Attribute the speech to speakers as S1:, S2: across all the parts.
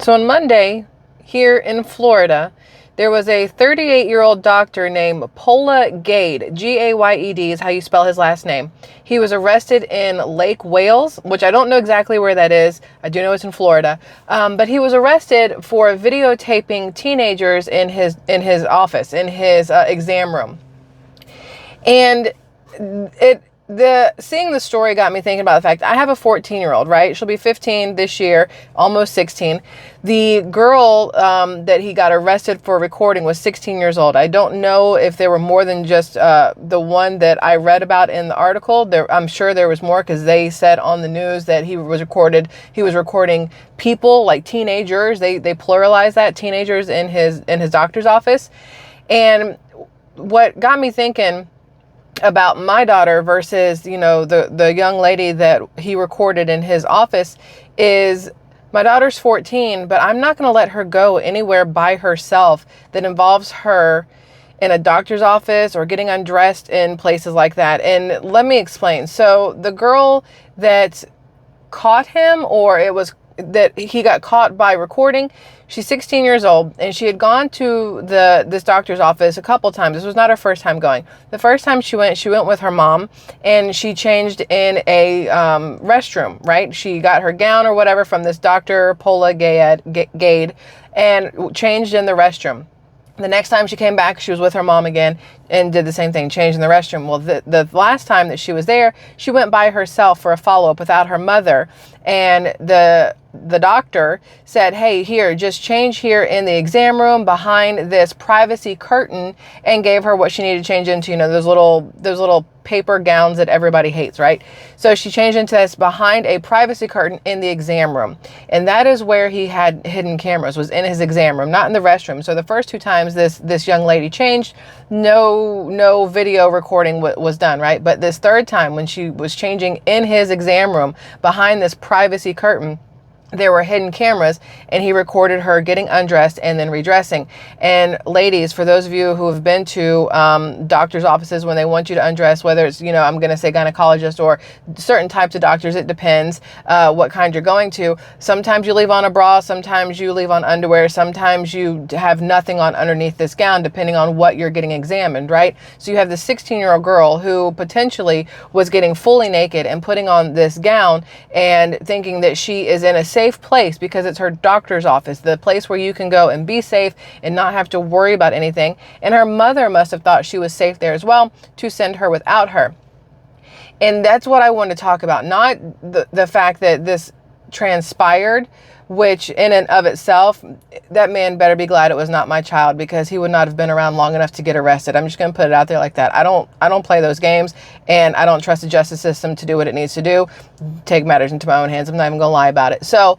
S1: So on Monday, here in Florida, there was a 38-year-old doctor named Paula Gade. G-A-Y-E-D is how you spell his last name. He was arrested in Lake Wales, which I don't know exactly where that is. I do know it's in Florida. But he was arrested for videotaping teenagers in his office, in his exam room. And seeing the story got me thinking about the fact I have a 14-year-old, right? She'll be 15 this year, almost 16. The girl that he got arrested for recording was 16 years old. I don't know if there were more than just the one that I read about in the article. I'm sure there was more, because they said on the news that he was recording people, like teenagers. They pluralized that, teenagers, in his doctor's office. And what got me thinking about my daughter versus, the young lady that he recorded in his office is, my daughter's 14, but I'm not going to let her go anywhere by herself that involves her in a doctor's office or getting undressed in places like that. And let me explain. So the girl that caught him, or it was that he got caught by recording, she's 16 years old, and she had gone to this doctor's office a couple times. This was not her first time going. The first time she went with her mom, and she changed in a restroom, right? She got her gown or whatever from this Dr. Paula Gade and changed in the restroom. The next time she came back, she was with her mom again and did the same thing, changed in the restroom. Well, the last time that she was there, she went by herself for a follow-up without her mother. And the doctor said, hey, here, just change here in the exam room behind this privacy curtain, and gave her what she needed to change into, those little paper gowns that everybody hates, right? So she changed into this behind a privacy curtain in the exam room. And that is where he had hidden cameras, was in his exam room, not in the restroom. So the first two times this young lady changed, no video recording was done, right? But this third time, when she was changing in his exam room behind this privacy curtain, there were hidden cameras, and he recorded her getting undressed and then redressing. And ladies, for those of you who have been to doctor's offices when they want you to undress, whether it's, I'm going to say gynecologist or certain types of doctors, it depends what kind you're going to. Sometimes you leave on a bra, sometimes you leave on underwear, sometimes you have nothing on underneath this gown, depending on what you're getting examined, right? So you have this 16-year-old girl who potentially was getting fully naked and putting on this gown and thinking that she is in a safe place because it's her doctor's office, the place where you can go and be safe and not have to worry about anything. And her mother must have thought she was safe there as well to send her without her. And that's what I want to talk about, not the fact that this transpired, which in and of itself, that man better be glad it was not my child, because he would not have been around long enough to get arrested. I'm just going to put it out there like that. I don't play those games, and I don't trust the justice system to do what it needs to do, take matters into my own hands. I'm not even going to lie about it. So,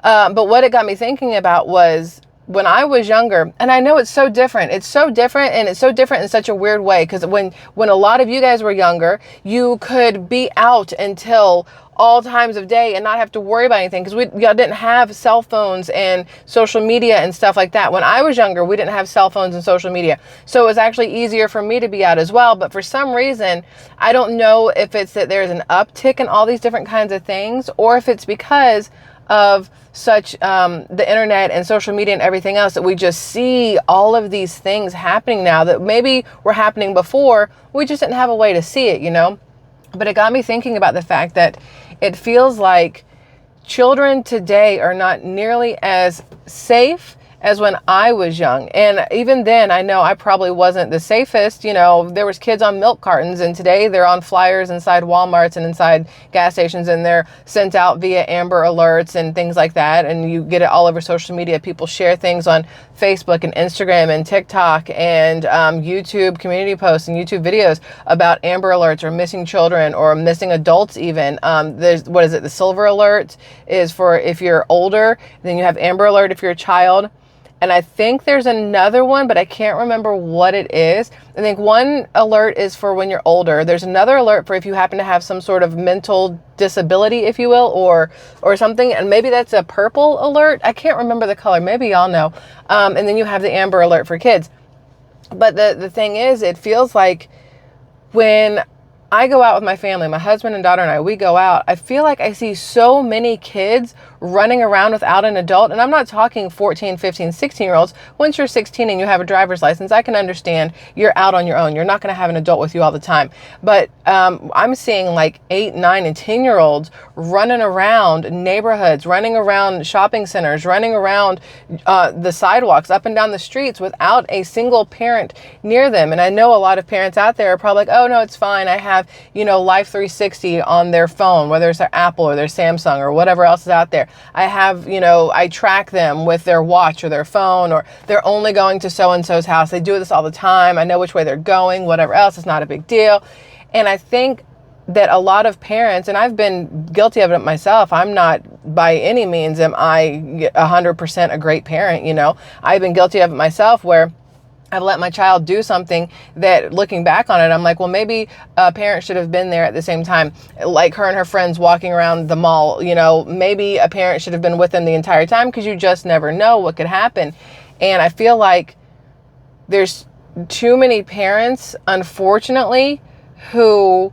S1: but what it got me thinking about was, when I was younger, and I know it's so different. It's so different, and it's so different in such a weird way, because when a lot of you guys were younger, you could be out until all times of day and not have to worry about anything, because y'all didn't have cell phones and social media and stuff like that. When I was younger, we didn't have cell phones and social media, so it was actually easier for me to be out as well. But for some reason, I don't know if it's that there's an uptick in all these different kinds of things, or if it's because of such the internet and social media and everything else, that we just see all of these things happening now that maybe were happening before. We just didn't have a way to see it, But it got me thinking about the fact that it feels like children today are not nearly as safe as when I was young. And even then, I know I probably wasn't the safest. There was kids on milk cartons, and today they're on flyers inside Walmarts and inside gas stations, and they're sent out via Amber Alerts and things like that. And you get it all over social media. People share things on Facebook and Instagram and TikTok and YouTube community posts and YouTube videos about Amber Alerts or missing children or missing adults even. There's, the Silver Alert is for if you're older. Then you have Amber Alert if you're a child. And I think there's another one, but I can't remember what it is. I think one alert is for when you're older. There's another alert for if you happen to have some sort of mental disability, if you will, or something. And maybe that's a purple alert. I can't remember the color. Maybe y'all know. And then you have the Amber Alert for kids. But the thing is, it feels like when I go out with my family, my husband and daughter and I, we go out, I feel like I see so many kids running around without an adult. And I'm not talking 14, 15, 16-year-olds. Once you're 16 and you have a driver's license, I can understand you're out on your own. You're not going to have an adult with you all the time. But I'm seeing like 8, 9, and 10-year-olds running around neighborhoods, running around shopping centers, running around the sidewalks, up and down the streets without a single parent near them. And I know a lot of parents out there are probably like, oh no, it's fine. I have, Life 360 on their phone, whether it's their Apple or their Samsung or whatever else is out there. I have, I track them with their watch or their phone, or they're only going to so-and-so's house. They do this all the time. I know which way they're going, whatever else. It's not a big deal. And I think that a lot of parents, and I've been guilty of it myself, I'm not by any means am I 100% a great parent. I've been guilty of it myself, where I've let my child do something that, looking back on it, I'm like, well, maybe a parent should have been there at the same time, like her and her friends walking around the mall. Maybe a parent should have been with them the entire time, because you just never know what could happen. And I feel like there's too many parents, unfortunately, who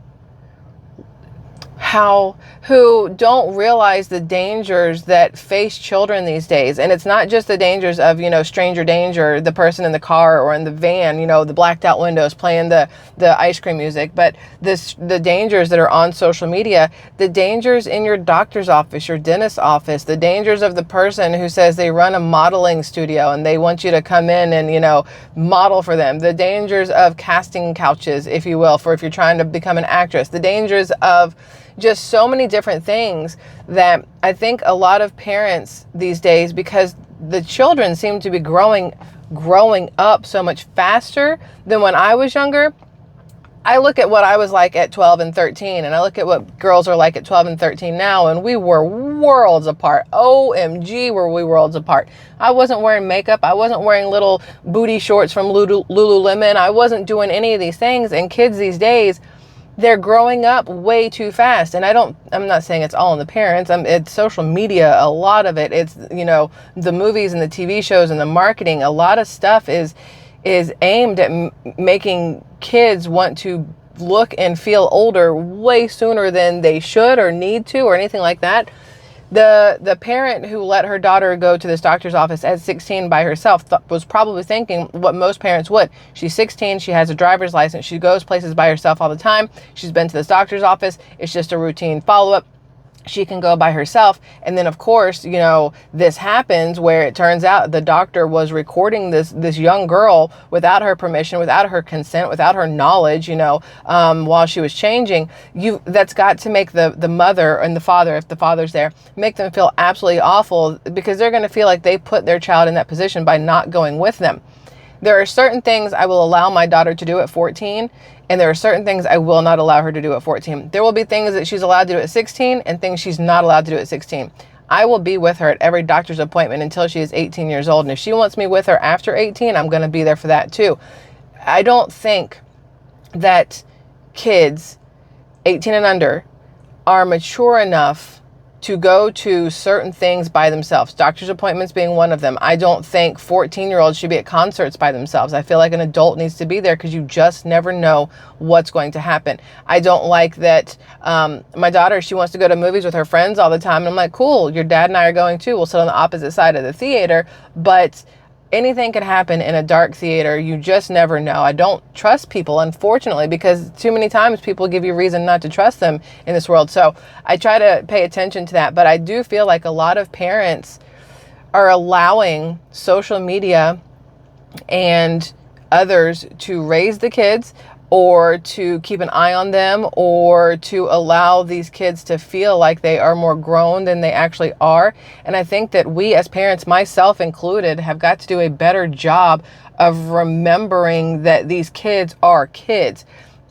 S1: don't realize the dangers that face children these days. And it's not just the dangers of, stranger danger, the person in the car or in the van, the blacked out windows playing the ice cream music, but the dangers that are on social media, the dangers in your doctor's office, your dentist's office, the dangers of the person who says they run a modeling studio and they want you to come in and, model for them, the dangers of casting couches, if you will, for if you're trying to become an actress, the dangers of just so many different things that I think a lot of parents these days, because the children seem to be growing up so much faster than when I was younger. I look at what I was like at 12 and 13, and I look at what girls are like at 12 and 13 now, and we were worlds apart. OMG, were we worlds apart. I wasn't wearing makeup. I wasn't wearing little booty shorts from Lululemon. I wasn't doing any of these things. And kids these days, they're growing up way too fast. And I'm not saying it's all in the parents. It's social media. A lot of it. It's, the movies and the TV shows and the marketing. A lot of stuff is aimed at making kids want to look and feel older way sooner than they should or need to, or anything like that. The parent who let her daughter go to this doctor's office at 16 by herself was probably thinking what most parents would. She's 16, she has a driver's license, she goes places by herself all the time, she's been to this doctor's office, it's just a routine follow-up. She can go by herself. And then, of course, this happens where it turns out the doctor was recording this young girl without her permission, without her consent, without her knowledge, while she was changing. That's got to make the mother and the father, if the father's there, make them feel absolutely awful, because they're going to feel like they put their child in that position by not going with them. There are certain things I will allow my daughter to do at 14, and there are certain things I will not allow her to do at 14. There will be things that she's allowed to do at 16 and things she's not allowed to do at 16. I will be with her at every doctor's appointment until she is 18 years old. And if she wants me with her after 18, I'm going to be there for that too. I don't think that kids 18 and under are mature enough to go to certain things by themselves, doctor's appointments being one of them. I don't think 14-year-olds should be at concerts by themselves. I feel like an adult needs to be there, because you just never know what's going to happen. I don't like that my daughter, she wants to go to movies with her friends all the time. And I'm like, cool, your dad and I are going too. We'll sit on the opposite side of the theater, but anything can happen in a dark theater. You just never know. I don't trust people, unfortunately, because too many times people give you reason not to trust them in this world. So I try to pay attention to that. But I do feel like a lot of parents are allowing social media and others to raise the kids, or to keep an eye on them, or to allow these kids to feel like they are more grown than they actually are. And I think that we as parents, myself included, have got to do a better job of remembering that these kids are kids.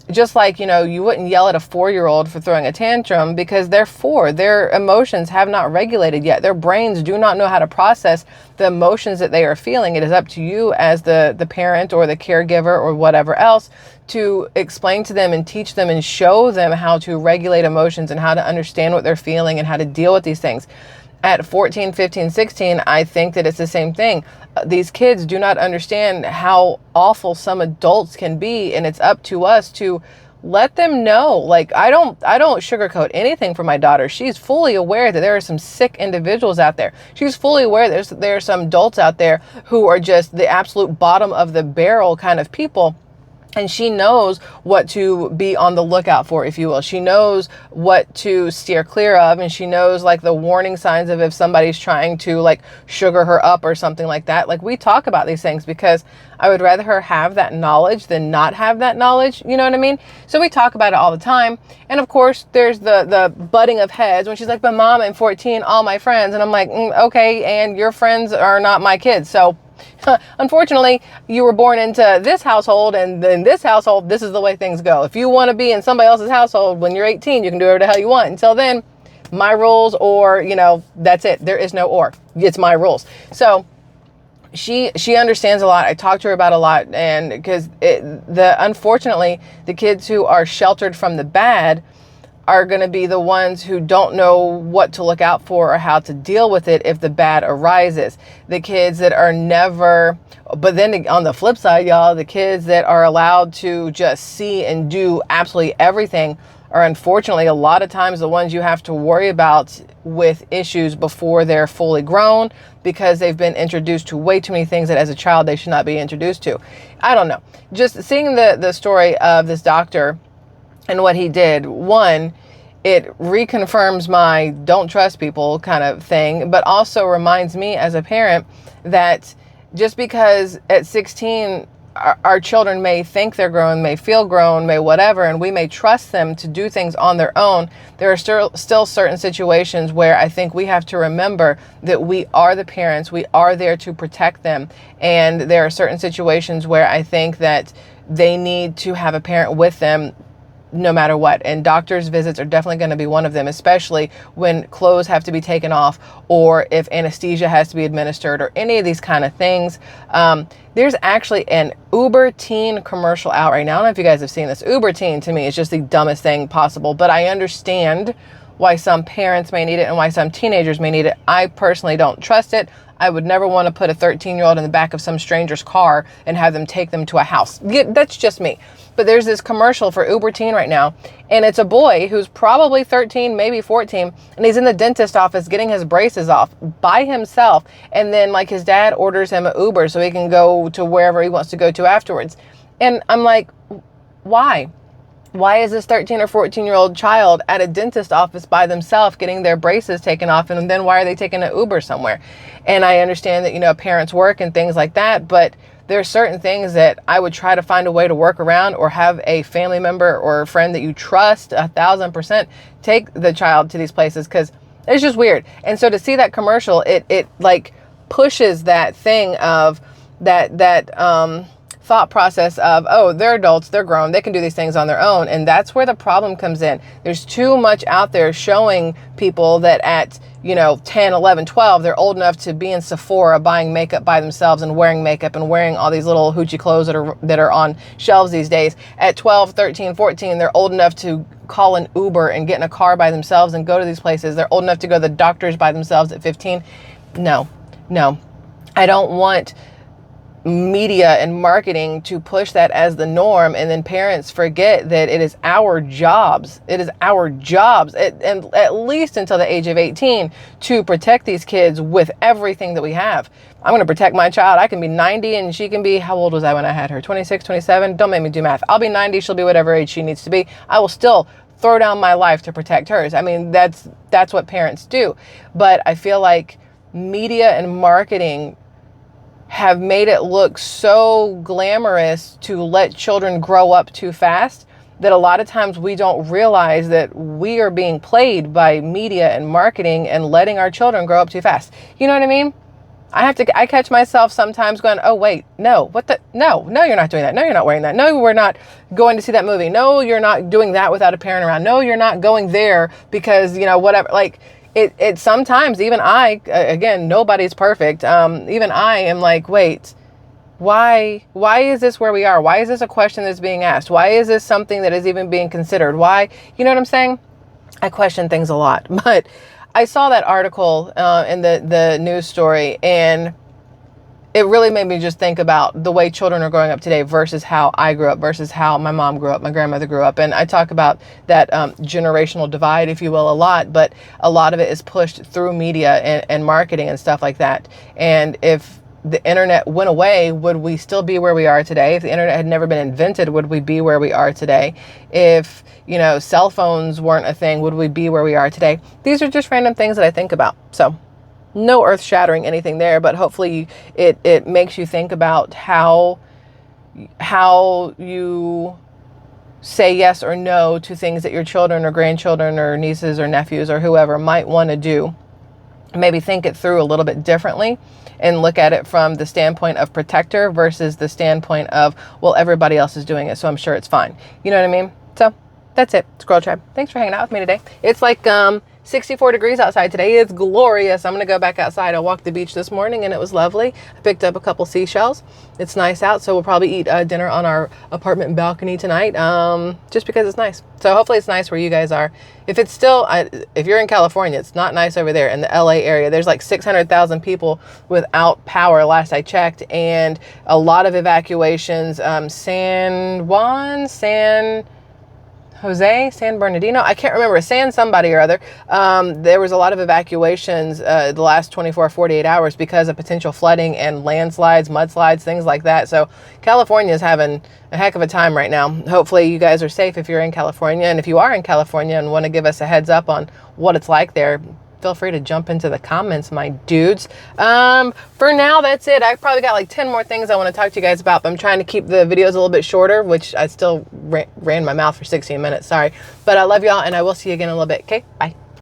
S1: Just like, you wouldn't yell at a 4-year-old for throwing a tantrum, because they're 4. Their emotions have not regulated yet. Their brains do not know how to process the emotions that they are feeling. It is up to you as the parent or the caregiver or whatever else to explain to them and teach them and show them how to regulate emotions and how to understand what they're feeling and how to deal with these things. At 14, 15, 16, I think that it's the same thing. These kids do not understand how awful some adults can be, and it's up to us to let them know. Like, I don't sugarcoat anything for my daughter. She's fully aware that there are some sick individuals out there. She's fully aware there are some adults out there who are just the absolute bottom of the barrel kind of people. And she knows what to be on the lookout for, if you will. She knows what to steer clear of, and she knows like the warning signs of if somebody's trying to like sugar her up or something like that. Like, we talk about these things because I would rather her have that knowledge than not have that knowledge. You know what I mean? So we talk about it all the time. And of course, there's the butting of heads when she's like, but Mom, I'm 14, all my friends. And I'm like, okay, and your friends are not my kids. So unfortunately, you were born into this household, and in this household, this is the way things go. If you want to be in somebody else's household when you're 18, you can do whatever the hell you want. Until then, my rules, or, that's it. There is no or. It's my rules. So she understands a lot. I talk to her about a lot, and because unfortunately, the kids who are sheltered from the bad are going to be the ones who don't know what to look out for or how to deal with it if the bad arises. The kids that are never, but then on the flip side, y'all, the kids that are allowed to just see and do absolutely everything are unfortunately a lot of times the ones you have to worry about with issues before they're fully grown, because they've been introduced to way too many things that as a child they should not be introduced to. I don't know. Just seeing the story of this doctor and what he did, one, it reconfirms my don't trust people kind of thing, but also reminds me as a parent that just because at 16, our children may think they're grown, may feel grown, may whatever, and we may trust them to do things on their own, there are still certain situations where I think we have to remember that we are the parents, we are there to protect them, and there are certain situations where I think that they need to have a parent with them no matter what. And doctor's visits are definitely going to be one of them, especially when clothes have to be taken off, or if anesthesia has to be administered, or any of these kind of things. There's actually an Uber Teen commercial out right now. I don't know if you guys have seen this. Uber Teen to me is just the dumbest thing possible, but I understand why some parents may need it and why some teenagers may need it. I personally don't trust it. I would never want to put a 13-year-old in the back of some stranger's car and have them take them to a house. That's just me. But there's this commercial for Uber Teen right now, and it's a boy who's probably 13, maybe 14, and he's in the dentist office getting his braces off by himself, and then like his dad orders him an Uber so he can go to wherever he wants to go to afterwards. And I'm like, why? Why is this 13 or 14-year-old child at a dentist office by themselves getting their braces taken off, and then why are they taking an Uber somewhere? And I understand that, parents work and things like that, but there are certain things that I would try to find a way to work around, or have a family member or a friend that you trust 1,000% take the child to these places, because it's just weird. And so to see that commercial, it like pushes that thing of that thought process of, oh, they're adults, they're grown, they can do these things on their own. And that's where the problem comes in. There's too much out there showing people that at 10, 11, 12, they're old enough to be in Sephora buying makeup by themselves and wearing makeup and wearing all these little hoochie clothes that are on shelves these days. At 12, 13, 14, they're old enough to call an Uber and get in a car by themselves and go to these places. They're old enough to go to the doctors by themselves at 15. No. I don't want media and marketing to push that as the norm, and then parents forget that it is our jobs. It is our jobs, and at least until the age of 18, to protect these kids with everything that we have. I'm going to protect my child. I can be 90 and she can be, how old was I when I had her? 26, 27? Don't make me do math. I'll be 90. She'll be whatever age she needs to be. I will still throw down my life to protect hers. I mean, that's what parents do. But I feel like media and marketing have made it look so glamorous to let children grow up too fast that a lot of times we don't realize that we are being played by media and marketing and letting our children grow up too fast. You know what I mean? I catch myself sometimes going, oh, wait, no, no, you're not doing that. No, you're not wearing that. No, we're not going to see that movie. No, you're not doing that without a parent around. No, you're not going there because, whatever, like, it sometimes even I, again, nobody's perfect. Even I am like, wait, why is this where we are? Why is this a question that's being asked? Why is this something that is even being considered? Why, you know what I'm saying? I question things a lot, but I saw that article in the news story, and it really made me just think about the way children are growing up today versus how I grew up, versus how my mom grew up, my grandmother grew up. And I talk about that generational divide, if you will, a lot, but a lot of it is pushed through media and marketing and stuff like that. And if the internet went away, would we still be where we are today? If the internet had never been invented, would we be where we are today? If, you know, cell phones weren't a thing, would we be where we are today? These are just random things that I think about. So no earth shattering anything there, but hopefully it makes you think about how you say yes or no to things that your children or grandchildren or nieces or nephews or whoever might want to do. Maybe think it through a little bit differently and look at it from the standpoint of protector versus the standpoint of, well, everybody else is doing it, so I'm sure it's fine. You know what I mean? So that's it, Squirrel Tribe. Thanks for hanging out with me today. It's like 64 degrees outside today. It's glorious. I'm going to go back outside. I walked the beach this morning and it was lovely. I picked up a couple seashells. It's nice out, so we'll probably eat dinner on our apartment balcony tonight, just because it's nice. So hopefully it's nice where you guys are. If it's still, if you're in California, it's not nice over there in the LA area. There's like 600,000 people without power last I checked, and a lot of evacuations. San Juan, San Bernardino, I can't remember, San somebody or other. There was a lot of evacuations the last 48 hours because of potential flooding and landslides, mudslides, things like that. So California is having a heck of a time right now. Hopefully you guys are safe if you're in California. And if you are in California and want to give us a heads up on what it's like there, feel free to jump into the comments, my dudes. For now, that's it. I probably got like 10 more things I want to talk to you guys about, but I'm trying to keep the videos a little bit shorter, which I still ran my mouth for 16 minutes. Sorry. But I love y'all, and I will see you again in a little bit. Okay, bye.